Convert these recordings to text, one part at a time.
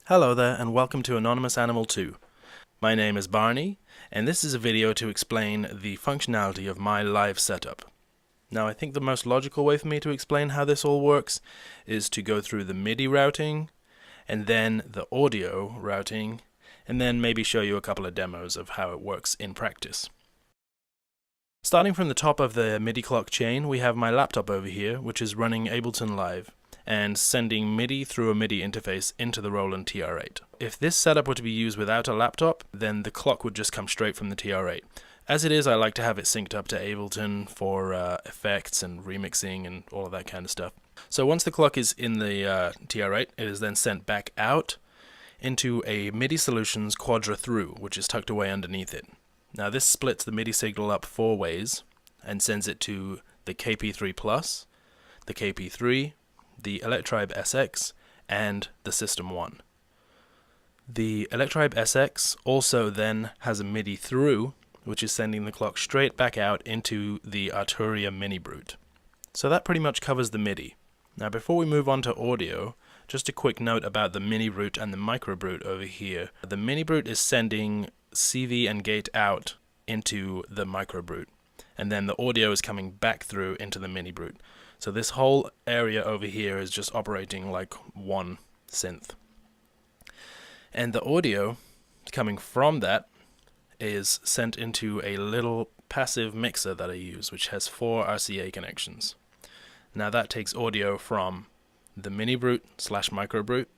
Hello there and welcome to Anonymous Animal 2. My name is Barney and this is a video to explain the functionality of my live setup. Now I think the most logical way for me to explain how this all works is to go through the MIDI routing and then the audio routing and then maybe show you a couple of demos of how it works in practice. Starting from the top of the MIDI clock chain, we have my laptop over here which is running Ableton Live and sending MIDI through a MIDI interface into the Roland TR-8. If this setup were to be used without a laptop, then the clock would just come straight from the TR-8. As it is, I like to have it synced up to Ableton for effects and remixing and all of that kind of stuff. So once the clock is in the TR-8, it is then sent back out into a MIDI Solutions Quadra Through, which is tucked away underneath it. Now this splits the MIDI signal up 4 ways and sends it to the KP3 Plus, the KP3, the Electribe SX, and the System 1. The Electribe SX also then has a MIDI through, which is sending the clock straight back out into the Arturia Mini Brute. So that pretty much covers the MIDI. Now before we move on to audio, just a quick note about the Mini Brute and the Micro Brute over here. The Mini Brute is sending CV and gate out into the Micro Brute, and then the audio is coming back through into the Mini Brute. So this whole area over here is just operating like one synth. And the audio coming from that is sent into a little passive mixer that I use, which has 4 RCA connections. Now that takes audio from the Mini Brute / Micro Brute,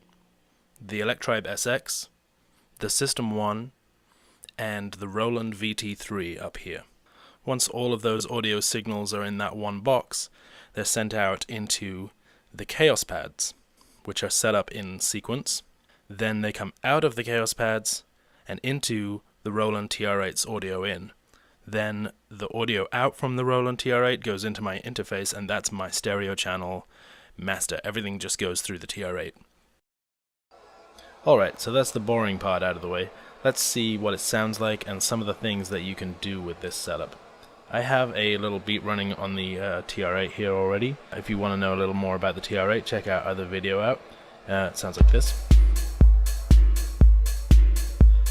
the Electribe SX, the System 1, and the Roland VT3 up here. Once all of those audio signals are in that one box, they're sent out into the Chaos Pads, which are set up in sequence. Then they come out of the Chaos Pads and into the Roland TR-8's audio in. Then the audio out from the Roland TR-8 goes into my interface, and that's my stereo channel master. Everything just goes through the TR-8. Alright, so that's the boring part out of the way. Let's see what it sounds like and some of the things that you can do with this setup. I have a little beat running on the TR-8 here already. If you want to know a little more about the TR-8, check out other video out. It sounds like this.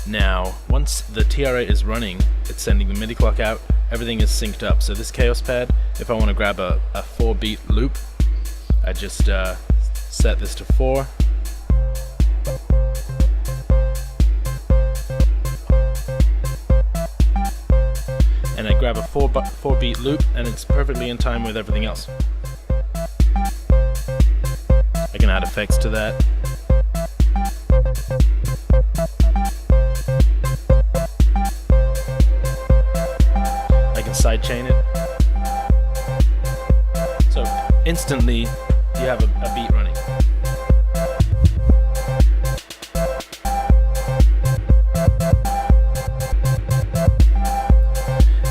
Now, once the TR-8 is running, it's sending the MIDI clock out, everything is synced up. So this Chaos Pad, if I want to grab a 4-beat loop, I just set this to 4. And I grab a 4-beat loop, and it's perfectly in time with everything else. I can add effects to that. I can sidechain it. So instantly you have a beat running.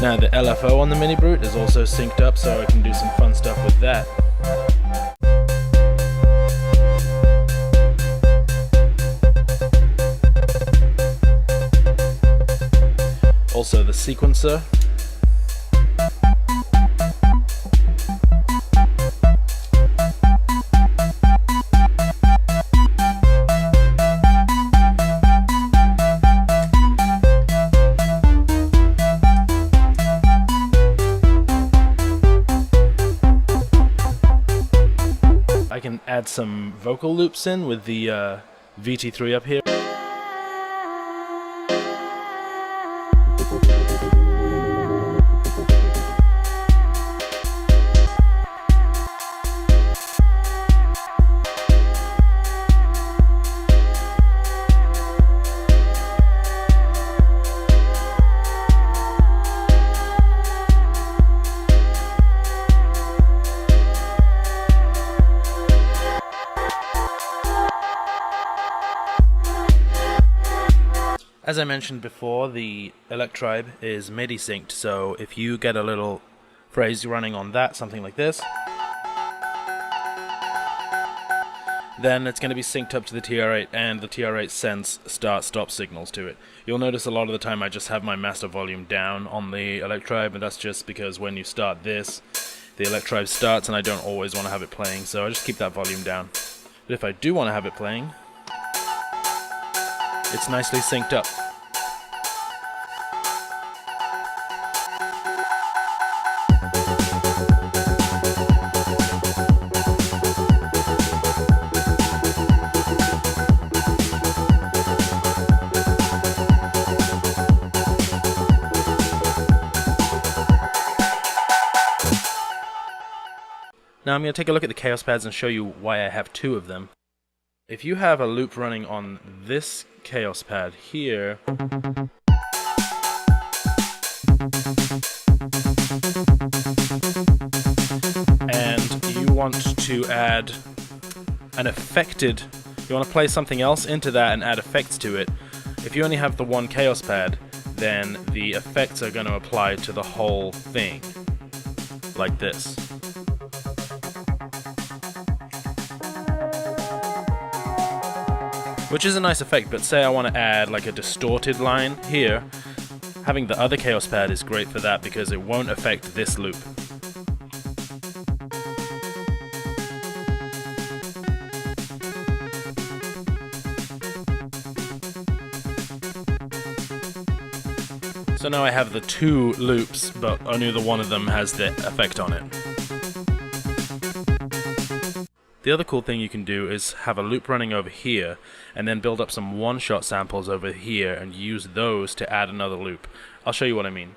Now the LFO on the Mini Brute is also synced up, so I can do some fun stuff with that. Also the sequencer. I can add some vocal loops in with the VT3 up here. As I mentioned before, the Electribe is MIDI synced, so if you get a little phrase running on that, something like this, then it's going to be synced up to the TR-8, and the TR-8 sends start-stop signals to it. You'll notice a lot of the time I just have my master volume down on the Electribe, and that's just because when you start this, the Electribe starts and I don't always want to have it playing, so I just keep that volume down. But if I do want to have it playing, It's nicely synced up. Now I'm going to take a look at the Chaos Pads and show you why I have two of them. If you have a loop running on this Chaos Pad here, and you want to add an affected, you want to play something else into that and add effects to it, if you only have the one Chaos Pad, then the effects are going to apply to the whole thing, like this. Which is a nice effect, but say I want to add like a distorted line here, having the other Chaos Pad is great for that because it won't affect this loop. So now I have the two loops, but only the one of them has the effect on it. The other cool thing you can do is have a loop running over here and then build up some one-shot samples over here and use those to add another loop. I'll show you what I mean.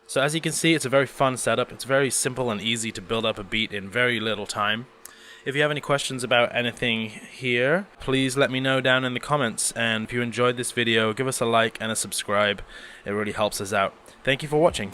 So as you can see, it's a very fun setup. It's very simple and easy to build up a beat in very little time. If you have any questions about anything here, please let me know down in the comments. And if you enjoyed this video, give us a like and a subscribe. It really helps us out. Thank you for watching.